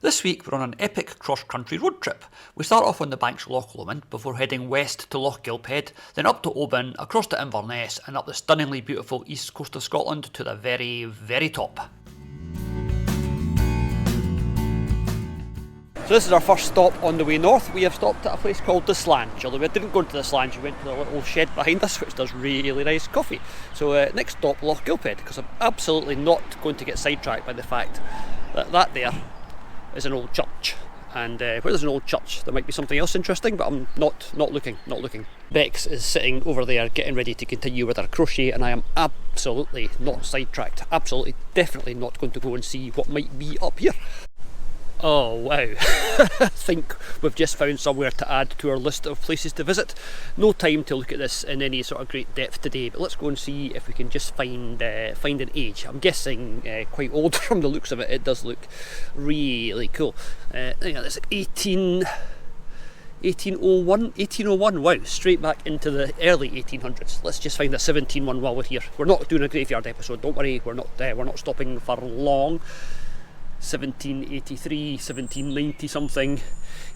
This week we're on an epic cross-country road trip. We start off on the banks of Loch Lomond before heading west to Lochgilphead, then up to Oban, across to Inverness and up the stunningly beautiful east coast of Scotland to the very, very top. So this is our first stop on the way north. We have stopped at a place called the Slange, although we didn't go into the Slange, we went to the little shed behind us which does really nice coffee. So next stop, Lochgilphead, because I'm absolutely not going to get sidetracked by the fact that that there is an old church, and where there's an old church there might be something else interesting, but I'm not looking. Bex is sitting over there getting ready to continue with her crochet, and I am absolutely not sidetracked, absolutely definitely not going to go and see what might be up here. Oh wow, I think we've just found somewhere to add to our list of places to visit. No time to look at this in any sort of great depth today, but let's go and see if we can just find an age. I'm guessing quite old from the looks of it. It does look really cool. It's like 1801, wow, straight back into the early 1800s. Let's just find a 17 one while we're here. We're not doing a graveyard episode, don't worry, we're not stopping for long. 1783, 1790 something,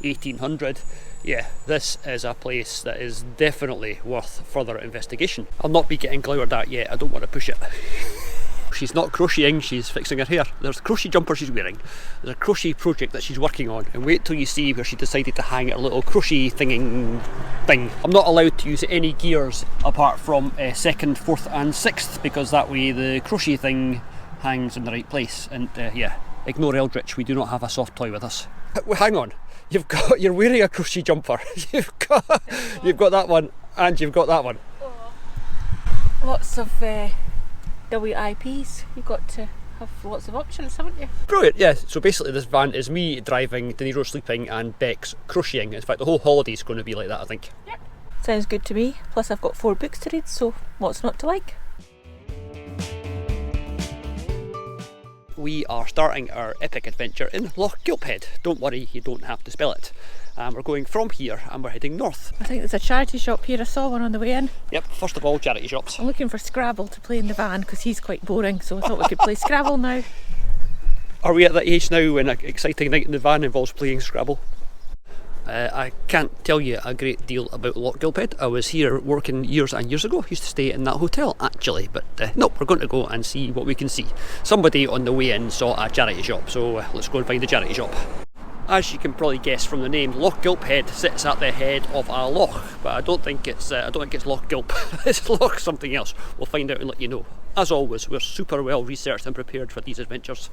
1800. Yeah, this is a place that is definitely worth further investigation. I'll not be getting glowered at yet, I don't want to push it. She's not crocheting, she's fixing her hair. There's a crochet jumper she's wearing, there's a crochet project that she's working on, and wait till you see where she decided to hang her little crochet thing. I'm not allowed to use any gears apart from 2nd, 4th and 6th, because that way the crochet thing hangs in the right place, and yeah. Ignore Eldritch, we do not have a soft toy with us. Hang on, you're wearing a crochet jumper. You've got that one, and you've got that one. Lots of WIPs. You've got to have lots of options, haven't you? Brilliant, yeah. So basically this van is me driving, De Niro sleeping, and Bex crocheting. In fact, the whole holiday is going to be like that, I think. Yep. Sounds good to me. Plus I've got 4 books to read, so what's not to like? We are starting our epic adventure in Lochgilphead. Don't worry, you don't have to spell it. We're going from here and we're heading north. I think there's a charity shop here. I saw one on the way in. Yep, first of all, charity shops. I'm looking for Scrabble to play in the van because he's quite boring, so I thought we could play Scrabble now. Are we at that age now when an exciting night in the van involves playing Scrabble? I can't tell you a great deal about Lochgilphead. I was here working years and years ago. I used to stay in that hotel actually, but no, we're going to go and see what we can see. Somebody on the way in saw a charity shop, so let's go and find the charity shop. As you can probably guess from the name, Lochgilphead sits at the head of a loch, but I don't think it's Lochgilp. It's Loch something else. We'll find out and let you know. As always, we're super well researched and prepared for these adventures.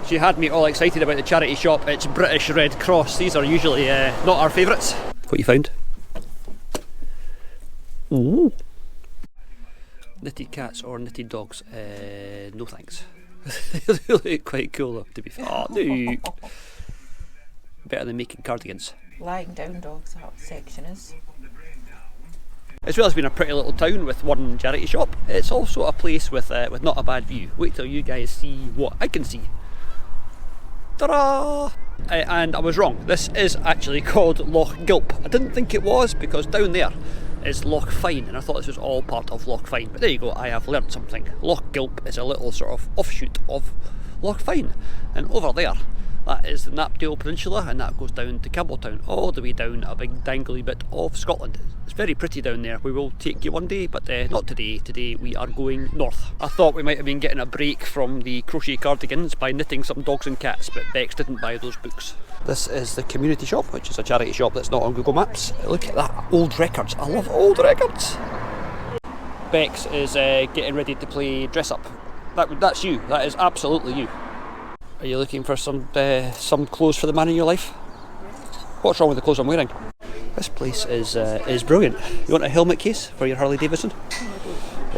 She had me all excited about the charity shop. It's British Red Cross. These are usually not our favourites. What you found? Ooh. Knitted cats or knitted dogs? No thanks. They look quite cool though, to be fair. Oh, no. Better than making cardigans. Lying down dogs, that section is. As well as being a pretty little town with one charity shop, it's also a place with not a bad view. Wait till you guys see what I can see. Ta-da! And I was wrong, this is actually called Lochgilp. I didn't think it was, because down there is Loch Fyne, and I thought this was all part of Loch Fyne. But there you go, I have learned something. Lochgilp is a little sort of offshoot of Loch Fyne. And over there, that is the Knapdale Peninsula, and that goes down to Campbelltown, all the way down a big dangly bit of Scotland. It's very pretty down there. We will take you one day, but not today. Today we are going north. I thought we might have been getting a break from the crochet cardigans by knitting some dogs and cats, but Bex didn't buy those books. This is the community shop, which is a charity shop that's not on Google Maps. Look at that, old records. I love old records. Bex is getting ready to play dress up. That's you. That is absolutely you. Are you looking for some clothes for the man in your life? What's wrong with the clothes I'm wearing? This place is brilliant. You want a helmet case for your Harley Davidson?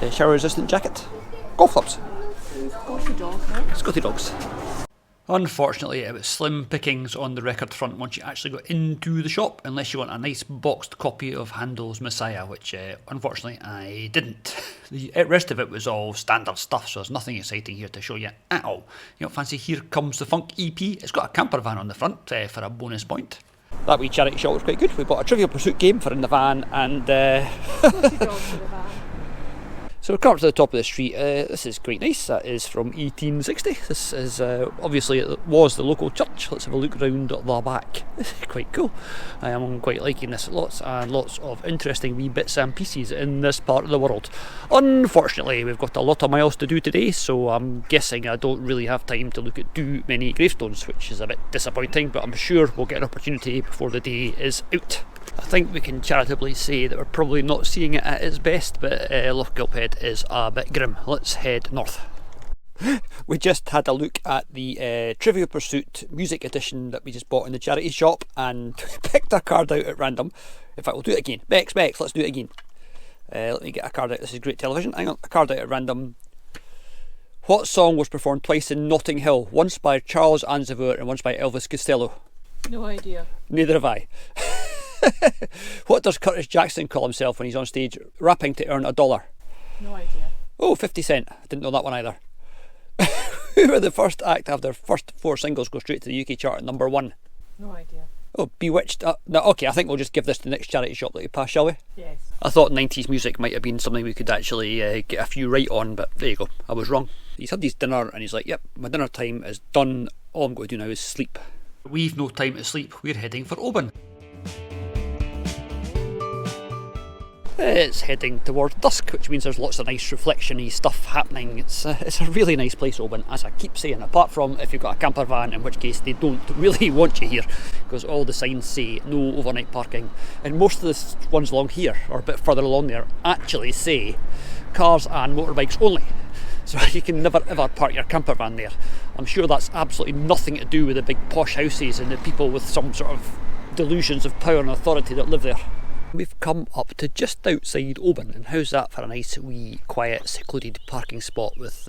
A shower resistant jacket? Golf clubs? Scotty dogs, right? Scotty dogs. Unfortunately, it was slim pickings on the record front once you actually got into the shop, unless you want a nice boxed copy of Handel's Messiah, which unfortunately I didn't. The rest of it was all standard stuff, so there's nothing exciting here to show you at all. You don't fancy Here Comes the Funk EP? It's got a camper van on the front for a bonus point. That wee charity shop was quite good. We bought a Trivial Pursuit game for in the van, and So we're coming up to the top of the street. This is quite nice. That is from 1860. This is obviously it was the local church. Let's have a look round the back. Quite cool. I am quite liking this. Lots and lots of interesting wee bits and pieces in this part of the world. Unfortunately, we've got a lot of miles to do today, so I'm guessing I don't really have time to look at too many gravestones, which is a bit disappointing, but I'm sure we'll get an opportunity before the day is out. I think we can charitably say that we're probably not seeing it at its best, but Lochgilphead is a bit grim. Let's head north. We just had a look at the Trivial Pursuit music edition that we just bought in the charity shop and picked a card out at random. In fact, we'll do it again. Bex, let's do it again. Let me get a card out. This is great television. Hang on, a card out at random. What song was performed twice in Notting Hill? Once by Charles Aznavour and once by Elvis Costello. No idea. Neither have I. What does Curtis Jackson call himself when he's on stage rapping to earn $1? No idea. Oh, 50 Cent. I didn't know that one either. Who were the first act to have their first 4 singles go straight to the UK chart at number 1? No idea. Oh, Bewitched. No, okay, I think we'll just give this to the next charity shop that we pass, shall we? Yes. I thought 90s music might have been something we could actually get a few right on, but there you go, I was wrong. He's had his dinner and he's like, yep, my dinner time is done. All I'm going to do now is sleep. We've no time to sleep, we're heading for Oban. It's heading towards dusk, which means there's lots of nice reflection-y stuff happening. It's a really nice place, Oban, as I keep saying, apart from if you've got a camper van, in which case they don't really want you here, because all the signs say no overnight parking, and most of the ones along here, or a bit further along there, actually say cars and motorbikes only. So you can never ever park your camper van there. I'm sure that's absolutely nothing to do with the big posh houses and the people with some sort of delusions of power and authority that live there. We've come up to just outside Oban, and how's that for a nice wee quiet secluded parking spot with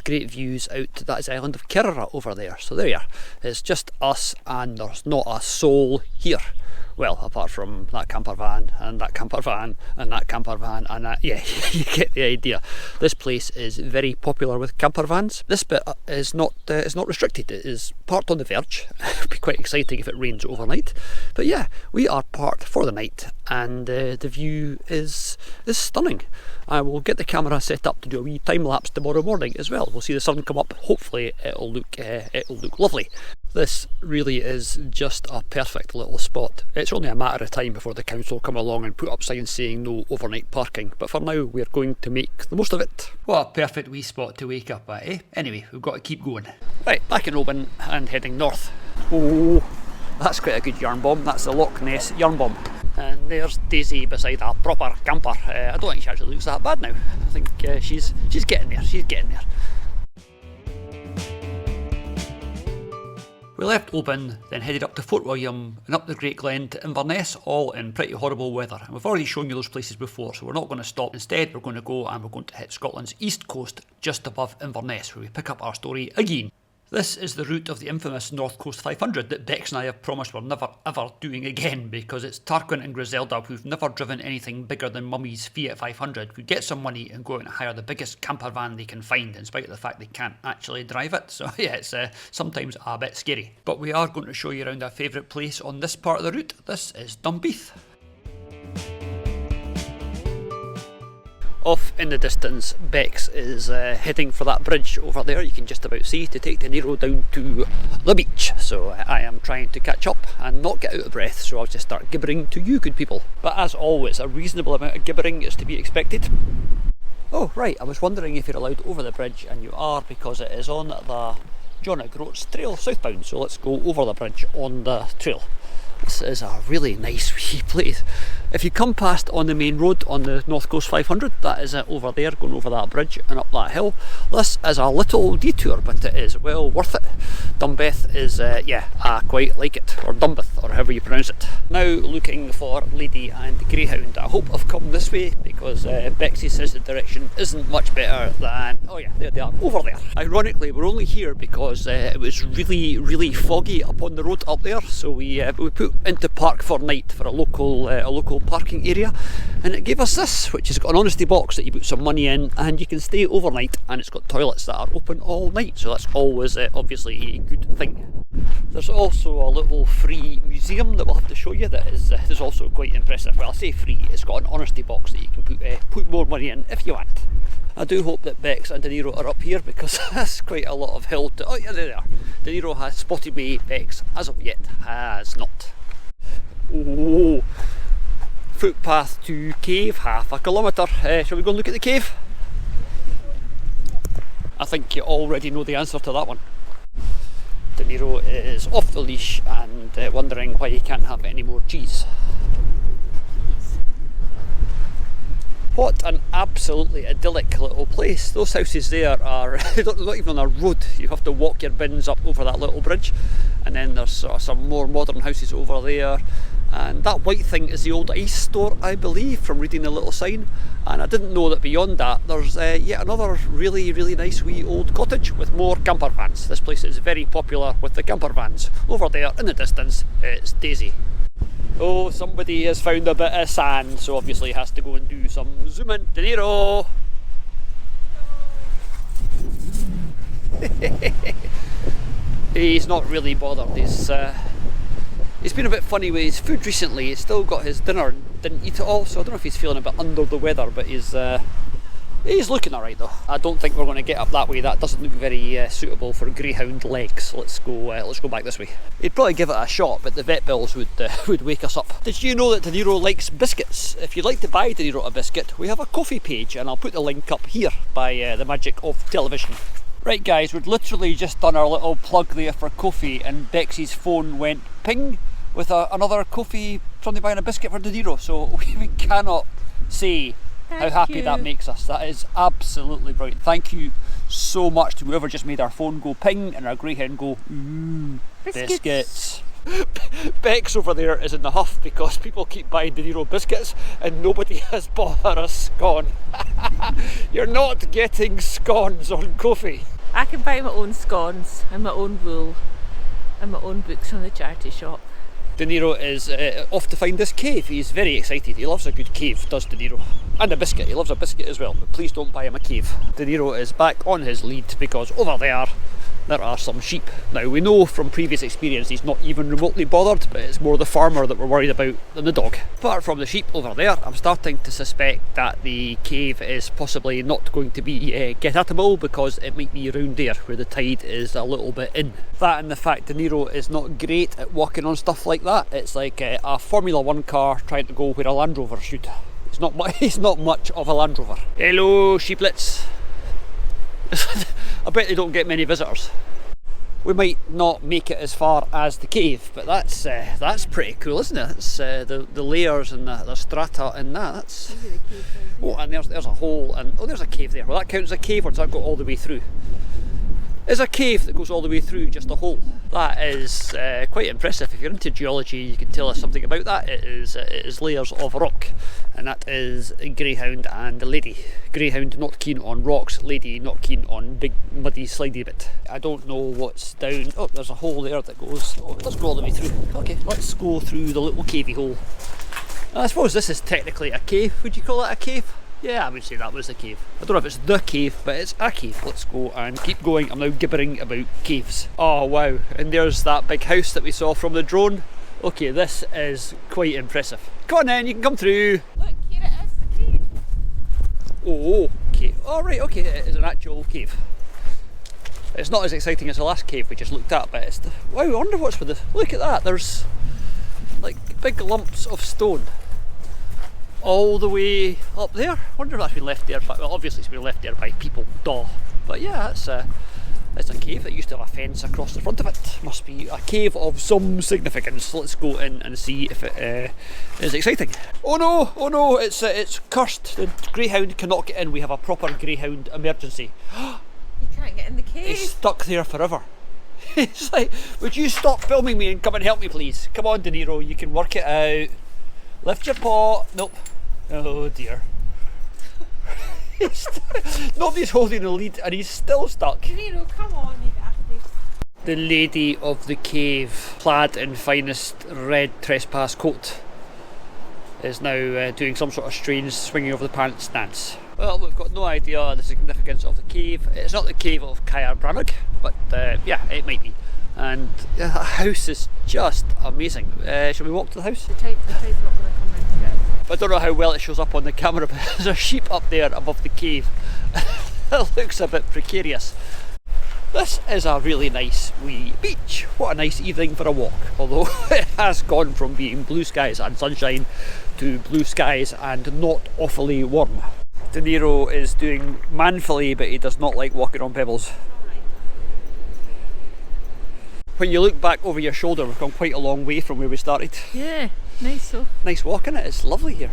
great views out to that island of Kerra over there. So there you are, it's just us and there's not a soul here. Well, apart from that camper van and that camper van and that camper van and that, yeah, you get the idea. This place is very popular with camper vans. This bit is not restricted. It is parked on the verge. It would be quite exciting if it rains overnight. But yeah, we are parked for the night, and the view is stunning. I will get the camera set up to do a wee time lapse tomorrow morning as well. We'll see the sun come up. Hopefully it'll look lovely. This really is just a perfect little spot. It's only a matter of time before the council come along and put up signs saying no overnight parking, but for now we're going to make the most of it. What a perfect wee spot to wake up at, eh? Anyway, we've got to keep going. Right, back in Oban and heading north. Oh, that's quite a good yarn bomb. That's the Loch Ness yarn bomb. And there's Daisy beside a proper camper. I don't think she actually looks that bad now. I think she's getting there. She's getting there. We left Oban, then headed up to Fort William and up the Great Glen to Inverness, all in pretty horrible weather. And we've already shown you those places before, so we're not going to stop. Instead, we're going to go and we're going to hit Scotland's east coast, just above Inverness, where we pick up our story again. This is the route of the infamous North Coast 500 that Bex and I have promised we're never ever doing again, because it's Tarquin and Griselda, who've never driven anything bigger than Mummy's Fiat 500, who get some money and go out and hire the biggest camper van they can find, in spite of the fact they can't actually drive it. So yeah, it's sometimes a bit scary. But we are going to show you around our favourite place on this part of the route. This is Dunbeath. Off in the distance, Bex is heading for that bridge over there, you can just about see, to take the Nero down to the beach. So I am trying to catch up and not get out of breath, so I'll just start gibbering to you good people. But as always, a reasonable amount of gibbering is to be expected. Oh right, I was wondering if you're allowed over the bridge, and you are, because it is on the John O'Groats Trail southbound. So let's go over the bridge on the trail. This is a really nice wee place. If you come past on the main road on the North Coast 500, that is it over there, going over that bridge and up that hill. This is a little detour, but it is well worth it. Dunbeath is, yeah, I quite like it, or Dunbeath, or however you pronounce it. Now looking for Lady and Greyhound. I hope I've come this way, because Bexy says the direction isn't much better than, oh yeah, there they are, over there. Ironically, we're only here because it was really foggy up on the road up there, so we put into park for night for a local parking area, And it gave us this, which has got an honesty box that you put some money in and you can stay overnight, and it's got toilets that are open all night, so that's always obviously a good thing. There's also a little free museum that we'll have to show you that is also quite impressive. Well, I say free, it's got an honesty box that you can put more money in if you want. I do hope that Bex and De Niro are up here, because that's quite a lot of hill to... Oh yeah, there they are. De Niro has spotted me, Bex as of yet has not. Oh, footpath to cave, half a kilometre. Shall we go and look at the cave? I think you already know the answer to that one. De Niro is off the leash and wondering why he can't have any more cheese. What an absolutely idyllic little place. Those houses there are not even on a road. You have to walk your bins up over that little bridge, and then there's some more modern houses over there. And that white thing is the old ice store, I believe, from reading the little sign. And I didn't know that beyond that there's yet another really, really nice wee old cottage with more camper vans. This place is very popular with the camper vans. Over there in the distance, it's Daisy. Oh, somebody has found a bit of sand, so obviously has to go and do some zooming. De Niro! He's not really bothered. He's been a bit funny with his food recently. He's still got his dinner and didn't eat it all, so I don't know if he's feeling a bit under the weather, but he's looking alright though. I don't think we're going to get up that way. That doesn't look very suitable for greyhound legs. Let's go back this way. He'd probably give it a shot, but the vet bills would wake us up. Did you know that De Niro likes biscuits? If you'd like to buy De Niro a biscuit, we have a coffee page, and I'll put the link up here by the magic of television. Right guys, we'd literally just done our little plug there for coffee, and Bexy's phone went ping with another coffee, somebody buying a biscuit for De Niro, so we cannot say how happy that makes us. That is absolutely brilliant. Thank you so much to whoever just made our phone go ping and our greyhound go biscuits. Bex over there is in the huff because people keep buying De Niro biscuits and nobody has bought her a scone. You're not getting scones on coffee. I can buy my own scones and my own wool and my own books from the charity shop. De Niro is off to find this cave. He's very excited. He loves a good cave, does De Niro. And a biscuit. He loves a biscuit as well, but please don't buy him a cave. De Niro is back on his lead because over there are some sheep. Now we know from previous experience he's not even remotely bothered, but it's more the farmer that we're worried about than the dog. Apart from the sheep over there, I'm starting to suspect that the cave is possibly not going to be get-atable, because it might be around there where the tide is a little bit in. That and the fact De Niro is not great at walking on stuff like that. It's like a Formula 1 car trying to go where a Land Rover should. He's not much of a Land Rover. Hello sheeplets. I bet they don't get many visitors. We might not make it as far as the cave, but that's pretty cool, isn't it? It's the layers and the strata and that. That's... Oh, and there's a hole, and oh, there's a cave there. Well, that counts as a cave, or does that go all the way through? There's a cave that goes all the way through, just a hole. That is quite impressive. If you're into geology, you can tell us something about that. It is layers of rock, and that is a greyhound and a lady. Greyhound not keen on rocks, lady not keen on big muddy slidey bit. I don't know what's down. Oh, there's a hole there that goes. Oh, let's go all the way through. Okay, let's go through the little cavey hole. I suppose this is technically a cave. Would you call that a cave? Yeah, I would say that was a cave. I don't know if it's the cave, but it's a cave. Let's go and keep going. I'm now gibbering about caves. Oh wow, and there's that big house that we saw from the drone. Okay, this is quite impressive. Come on then, you can come through. Look, here it is, the cave. Oh, okay. Oh right, okay, it is an actual cave. It's not as exciting as the last cave we just looked at, but it's... Wow, I wonder what's with this. Look at that, there's like big lumps of stone all the way up there. I wonder if that's been left there by, well, obviously it's been left there by people, duh. But yeah, it's a cave that used to have a fence across the front of it. Must be a cave of some significance. Let's go in and see if it is exciting. Oh no, it's cursed. The greyhound cannot get in. We have a proper greyhound emergency. You can't get in the cave. He's stuck there forever. It's like, would you stop filming me and come and help me please? Come on De Niro, you can work it out. Lift your paw. Nope. Oh dear. Nobody's holding the lead and he's still stuck. De Niro, come on, you bastard. The lady of the cave, clad in finest red trespass coat, is now doing some sort of strange swinging over the pants stance. Well, we've got no idea the significance of the cave. It's not the cave of Caer Brannog, but yeah, it might be. And the house is just amazing. Shall we walk to the house? The tide's not going to come in yet. I don't know how well it shows up on the camera, but there's a sheep up there above the cave. It looks a bit precarious. This is a really nice wee beach. What a nice evening for a walk, although it has gone from being blue skies and sunshine to blue skies and not awfully warm. De Niro is doing manfully, but he does not like walking on pebbles. When you look back over your shoulder, we've come quite a long way from where we started. Yeah, nice though. Nice walk, innit? It's lovely here.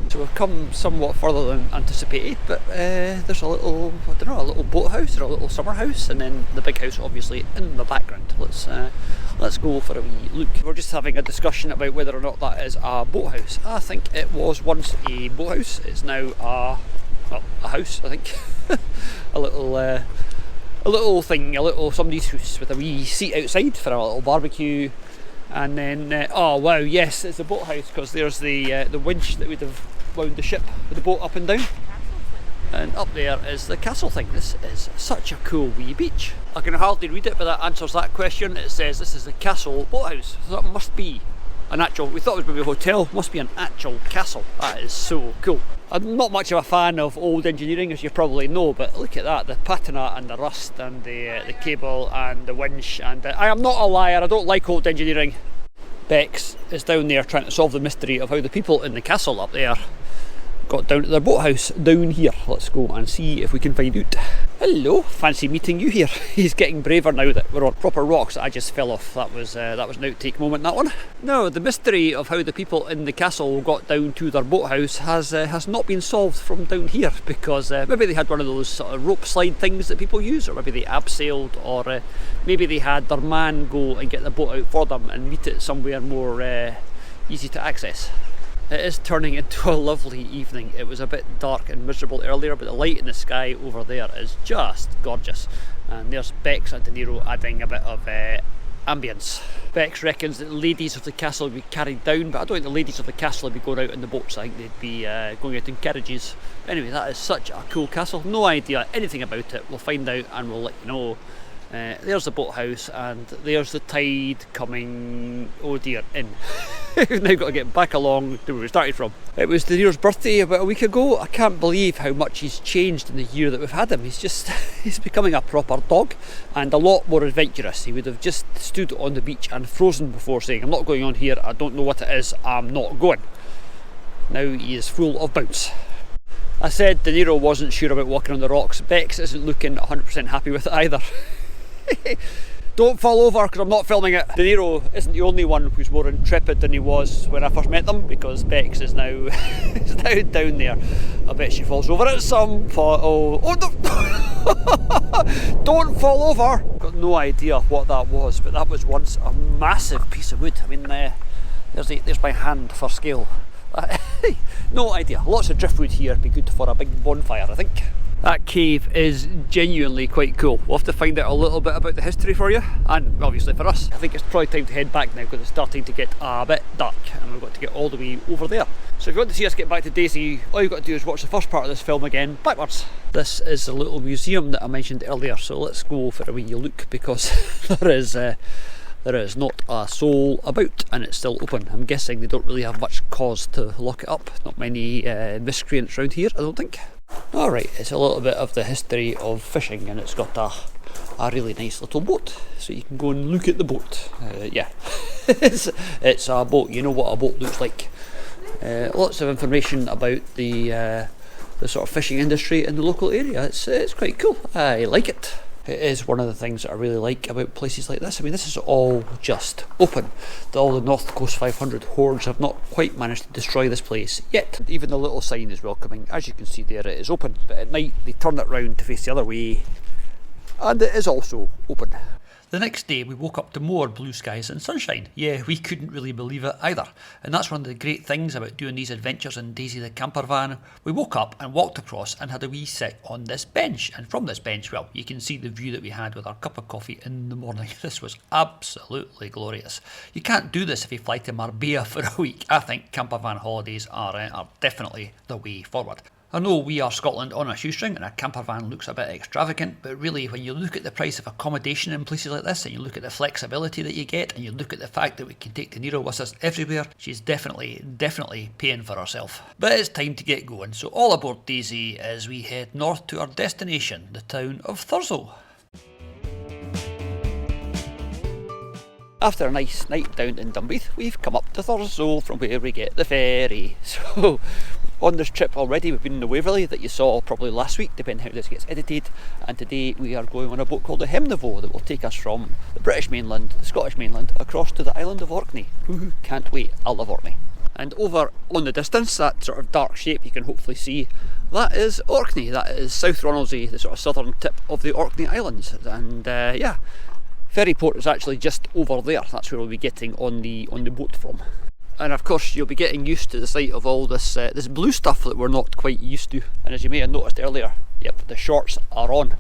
So we've come somewhat further than anticipated, but there's a little, I don't know, a little boathouse or a little summer house, and then the big house obviously in the background. Let's go for a wee look. We're just having a discussion about whether or not that is a boathouse. I think it was once a boathouse. It's now a house, I think. a little thing, a little somebody's house with a wee seat outside for a little barbecue. And then, oh wow, yes, it's a boathouse because there's the winch that would have wound the ship with the boat up and down. And up there is the castle thing. This is such a cool wee beach. I can hardly read it, but that answers that question. It says this is the castle boathouse. So that must be an actual, we thought it was maybe a hotel, must be an actual castle. That is so cool. I'm not much of a fan of old engineering, as you probably know, but look at that, the patina and the rust and the cable and the winch. And I am not a liar, I don't like old engineering. Bex is down there trying to solve the mystery of how the people in the castle up there got down to their boathouse down here. Let's go and see if we can find out. Hello, fancy meeting you here. He's getting braver now that we're on proper rocks. I just fell off. That was an outtake moment, that one. No, the mystery of how the people in the castle got down to their boathouse has not been solved from down here, because maybe they had one of those sort of rope slide things that people use, or maybe they abseiled, or maybe they had their man go and get the boat out for them and meet it somewhere more easy to access. It is turning into a lovely evening. It was a bit dark and miserable earlier, but the light in the sky over there is just gorgeous. And there's Bex and De Niro adding a bit of ambience. Bex reckons that the ladies of the castle would be carried down, but I don't think the ladies of the castle would be going out in the boats. I think they'd be going out in carriages. Anyway, that is such a cool castle. No idea anything about it. We'll find out and we'll let you know. There's the boathouse, and there's the tide coming, oh dear, in. We've now got to get back along to where we started from. It was De Niro's birthday about a week ago. I can't believe how much he's changed in the year that we've had him. He's becoming a proper dog, and a lot more adventurous. He would have just stood on the beach and frozen before saying, I'm not going on here, I don't know what it is, I'm not going. Now he is full of bounce. I said De Niro wasn't sure about walking on the rocks. Bex isn't looking 100% happy with it either. Don't fall over, because I'm not filming it. De Niro isn't the only one who's more intrepid than he was when I first met them, because Bex is now is now down there. I bet she falls over at some point. Oh no! Don't fall over! Got no idea what that was, but that was once a massive piece of wood. I mean, there's my hand for scale. No idea. Lots of driftwood here. Be good for a big bonfire, I think. That cave is genuinely quite cool. We'll have to find out a little bit about the history for you, and obviously for us. I think it's probably time to head back now, because it's starting to get a bit dark and we've got to get all the way over there. So if you want to see us get back to Daisy, all you've got to do is watch the first part of this film again, backwards. This is the little museum that I mentioned earlier, so let's go for a wee look, because there is not a soul about, and it's still open. I'm guessing they don't really have much cause to lock it up. Not many miscreants around here, I don't think. Alright, it's a little bit of the history of fishing, and it's got a really nice little boat, so you can go and look at the boat. Yeah, it's a boat. You know what a boat looks like. Lots of information about the sort of fishing industry in the local area. It's quite cool. I like it. It is one of the things that I really like about places like this. I mean, this is all just open. All the North Coast 500 hordes have not quite managed to destroy this place yet. Even the little sign is welcoming. As you can see there, it is open, but at night they turn it round to face the other way, and it is also open. The next day we woke up to more blue skies and sunshine. Yeah, we couldn't really believe it either. And that's one of the great things about doing these adventures in Daisy the camper van. We woke up and walked across and had a wee sit on this bench. And from this bench, well, you can see the view that we had with our cup of coffee in the morning. This was absolutely glorious. You can't do this if you fly to Marbella for a week. I think camper van holidays are definitely the way forward. I know we are Scotland on a shoestring and a camper van looks a bit extravagant, but really when you look at the price of accommodation in places like this and you look at the flexibility that you get and you look at the fact that we can take De Niro with us everywhere, she's definitely paying for herself. But it's time to get going, so all aboard Daisy as we head north to our destination, the town of Thurso. After a nice night down in Dunbeath, we've come up to Thurso from where we get the ferry. So on this trip already we've been in the Waverley that you saw probably last week, depending how this gets edited, and today we are going on a boat called the Hemnavo that will take us from the British mainland, the Scottish mainland, across to the island of Orkney. Can't wait, I love Orkney. And over on the distance, that sort of dark shape you can hopefully see, that is Orkney, that is South Ronaldsay, the sort of southern tip of the Orkney Islands. And yeah, ferryport is actually just over there, that's where we'll be getting on the boat from. And of course you'll be getting used to the sight of all this this blue stuff that we're not quite used to. And as you may have noticed earlier, yep, the shorts are on.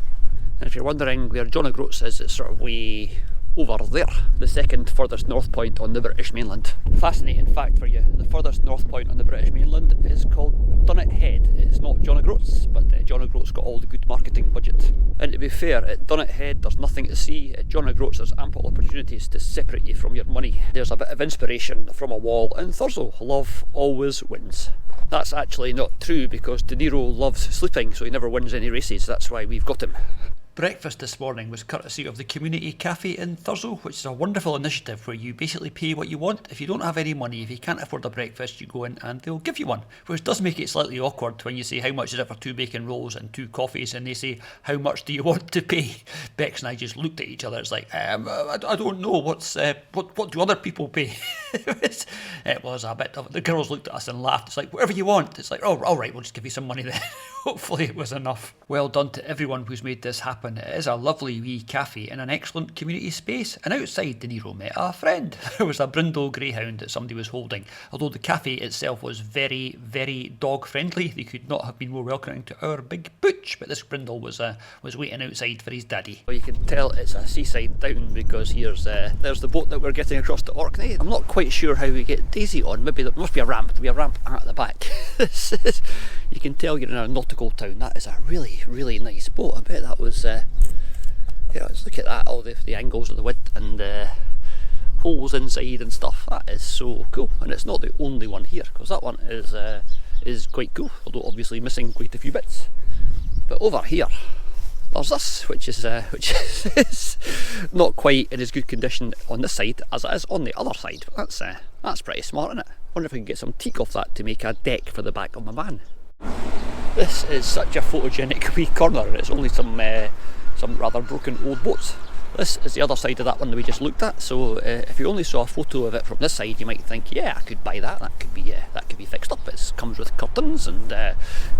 And if you're wondering where John O'Groats is, it's sort of way over there, the second furthest north point on the British mainland. Fascinating fact for you, the furthest north point on the British mainland is called Dunnet Head. It's not John O'Groats, but John O'Groats got all the good marketing budget. And to be fair, at Dunnet Head there's nothing to see. At John O'Groats there's ample opportunities to separate you from your money. There's a bit of inspiration from a wall in Thurso. Love always wins. That's actually not true because De Niro loves sleeping, so he never wins any races. That's why we've got him. Breakfast this morning was courtesy of the Community Cafe in Thurso, which is a wonderful initiative where you basically pay what you want. If you don't have any money, if you can't afford a breakfast, you go in and they'll give you one, which does make it slightly awkward when you say how much is it for 2 bacon rolls and 2 coffees and they say how much do you want to pay. Bex and I just looked at each other. It's like I don't know what do other people pay. It was a bit of, the girls looked at us and laughed. It's like whatever you want. It's like, oh, all right, we'll just give you some money then. Hopefully it was enough. Well done to everyone who's made this happen. It is a lovely wee cafe in an excellent community space, and outside De Niro met a friend. There was a brindle greyhound that somebody was holding. Although the cafe itself was very, very dog friendly, they could not have been more welcoming to our big Butch, but this brindle was waiting outside for his daddy. Well, you can tell it's a seaside town because there's the boat that we're getting across to Orkney. I'm not quite sure how we get Daisy on. Maybe there must be a ramp. There'll be a ramp at the back. You can tell you're in a nautical town. That is a really, really nice boat. I bet that was yeah, let's look at that, all the angles of the wind and holes inside and stuff. That is so cool, and it's not the only one here because that one is quite cool, although obviously missing quite a few bits. But over here there's this, which is not quite in as good condition on this side as it is on the other side. But that's pretty smart, isn't it? Wonder if I can get some teak off that to make a deck for the back of my van. This is such a photogenic wee corner, and it's only some rather broken old boats. This is the other side of that one that we just looked at, so if you only saw a photo of it from this side you might think, yeah, I could buy that, that could be fixed up. It comes with curtains and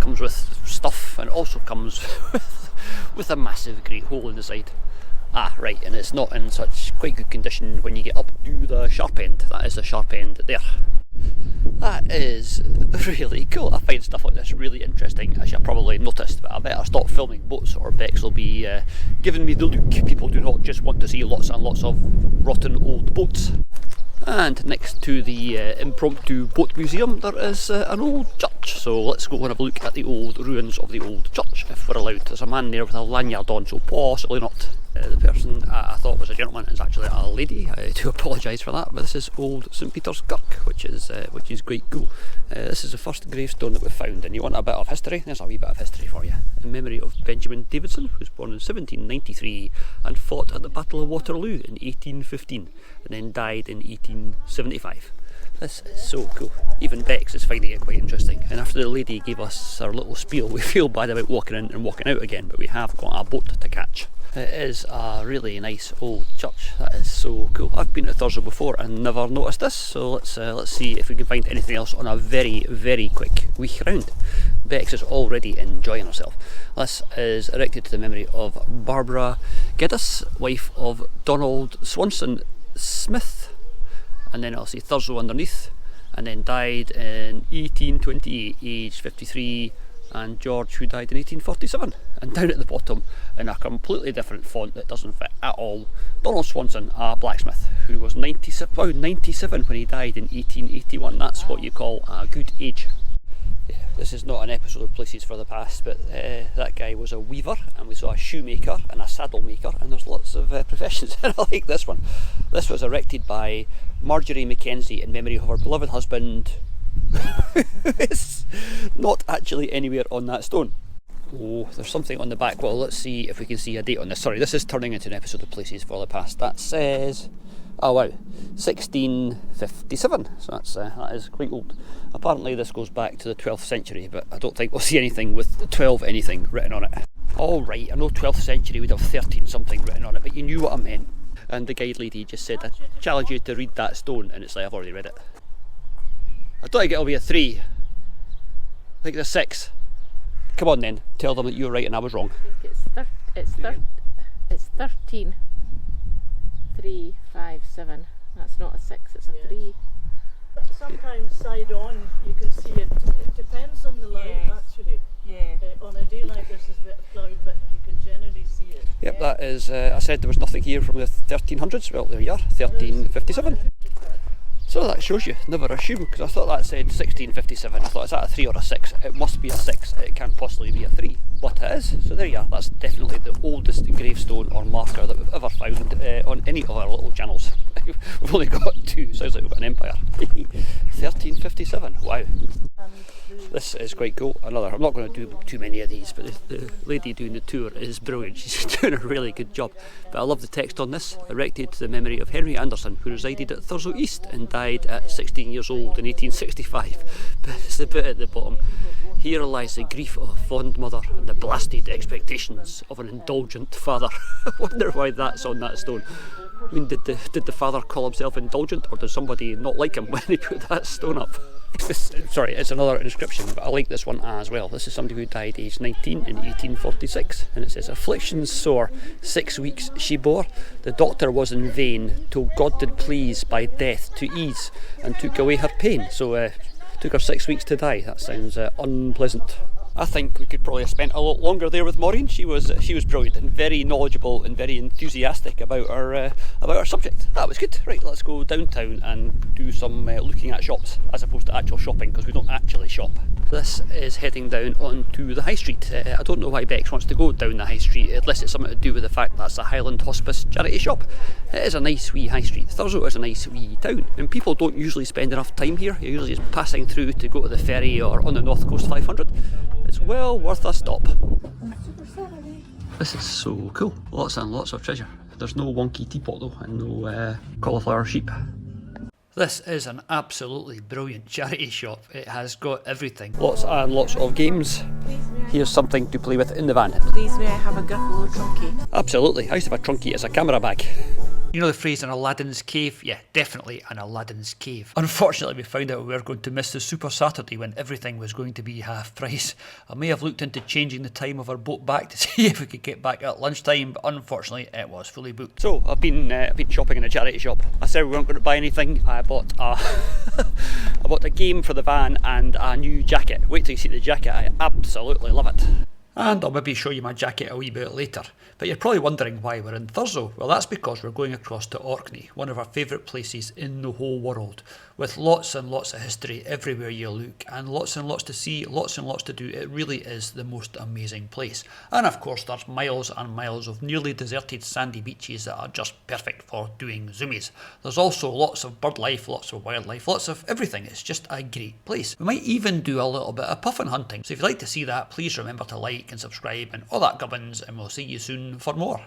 comes with stuff, and also comes with a massive great hole in the side. Ah, right, and it's not in such quite good condition when you get up to the sharp end. That is the sharp end there. That is really cool. I find stuff like this really interesting, as you probably noticed, but I better stop filming boats or Bex will be giving me the look. People do not just want to see lots and lots of rotten old boats. And next to the impromptu boat museum there is an old church, so let's go and have a look at the old ruins of the old church if we're allowed. There's a man there with a lanyard on, so possibly not. The person I thought was a gentleman is actually a lady. I do apologise for that, but this is old St Peter's Kirk, which is quite cool. This is the first gravestone that we've found, and you want a bit of history? There's a wee bit of history for you. In memory of Benjamin Davidson, who was born in 1793 and fought at the Battle of Waterloo in 1815 and then died in 1875. This is so cool. Even Bex is finding it quite interesting. And after the lady gave us our little spiel, we feel bad about walking in and walking out again, but we have got a boat to catch. It is a really nice old church. That is so cool. I've been to Thurso before and never noticed this, so let's see if we can find anything else on a very, very quick week round. Bex is already enjoying herself. This is erected to the memory of Barbara Geddes, wife of Donald Swanson Smith, and then I'll see Thurso underneath, and then died in 1828, aged 53, and George, who died in 1847. And down at the bottom, in a completely different font that doesn't fit at all, Donald Swanson, a blacksmith, who was 97 when he died in 1881. That's what you call a good age. Yeah, this is not an episode of Places for the Past, but that guy was a weaver, and we saw a shoemaker and a saddle maker, and there's lots of professions. And I like this one. This was erected by Marjorie Mackenzie in memory of her beloved husband. It's not actually anywhere on that stone. Oh, there's something on the back wall. Let's see if we can see a date on this. Sorry, this is turning into an episode of Places for the Past. That says, oh wow, 1657. So that is quite old. Apparently this goes back to the 12th century, but I don't think we'll see anything with 12 anything written on it. Alright, I know 12th century would have 13 something written on it, but you knew what I meant. And the guide lady just said, I challenge you to read that stone, and it's like, I've already read it. I don't think it'll be a 3. I think it's a 6. Come on then, tell them that you were right and I was wrong. I think it's 13. 3, 5, 7. That's not a 6, it's a 3. Sometimes side on you can see it. It depends on the light actually. Yeah. On a day like this, there's a bit of cloud, but you can generally see it. Yep, that is, I said there was nothing here from the 1300s. Well, there you are, 1357. So that shows you, never assume, because I thought that said 1657. I thought, is that a 3 or a 6? It must be a 6, it can't possibly be a 3. But it is, so there you are. That's definitely the oldest gravestone or marker that we've ever found on any of our little channels. We've only got 2, sounds like we've got an empire. 1357, wow. This is quite cool. I'm not going to do too many of these, but the lady doing the tour is brilliant. She's doing a really good job. But I love the text on this, erected to the memory of Henry Anderson, who resided at Thurso East and died at 16 years old in 1865. But it's the bit at the bottom. Here lies the grief of a fond mother and the blasted expectations of an indulgent father. I wonder why that's on that stone. I mean, did the father call himself indulgent, or did somebody not like him when he put that stone up? Sorry, it's another inscription, but I like this one as well. This is somebody who died aged 19 in 1846, and it says, afflictions sore, 6 weeks she bore. The doctor was in vain, till God did please by death to ease, and took away her pain. So took her 6 weeks to die. That sounds unpleasant. I think we could probably have spent a lot longer there with Maureen. She was brilliant and very knowledgeable and very enthusiastic about our subject. That was good. Right, let's go downtown and do some looking at shops as opposed to actual shopping, because we don't actually shop. This is heading down onto the high street. I don't know why Bex wants to go down the high street unless it's something to do with the fact that's a Highland Hospice charity shop. It is a nice wee high street. Thurso is a nice wee town, and people don't usually spend enough time here. You're usually just passing through to go to the ferry or on the North Coast 500. It's well worth a stop. This is so cool. Lots and lots of treasure. There's no wonky teapot though, and no cauliflower sheep. This is an absolutely brilliant charity shop. It has got everything. Lots and lots of games. Here's something to play with in the van. Please may I have a Gruffalo trunkie? Absolutely. I used to have a trunkie as a camera bag. You know the phrase an Aladdin's cave? Yeah, definitely an Aladdin's cave. Unfortunately, we found out we were going to miss the Super Saturday when everything was going to be half price. I may have looked into changing the time of our boat back to see if we could get back at lunchtime, but unfortunately it was fully booked. So I've been shopping in a charity shop. I said we weren't going to buy anything. I bought a game for the van and a new jacket. Wait till you see the jacket. I absolutely love it. And I'll maybe show you my jacket a wee bit later. But you're probably wondering why we're in Thurso. Well, that's because we're going across to Orkney, one of our favourite places in the whole world, with lots and lots of history everywhere you look, and lots to see, lots and lots to do. It really is the most amazing place. And of course there's miles and miles of nearly deserted sandy beaches that are just perfect for doing zoomies. There's also lots of bird life, lots of wildlife, lots of everything. It's just a great place. We might even do a little bit of puffin hunting. So if you'd like to see that, please remember to like and subscribe and all that gubbins, and we'll see you soon for more.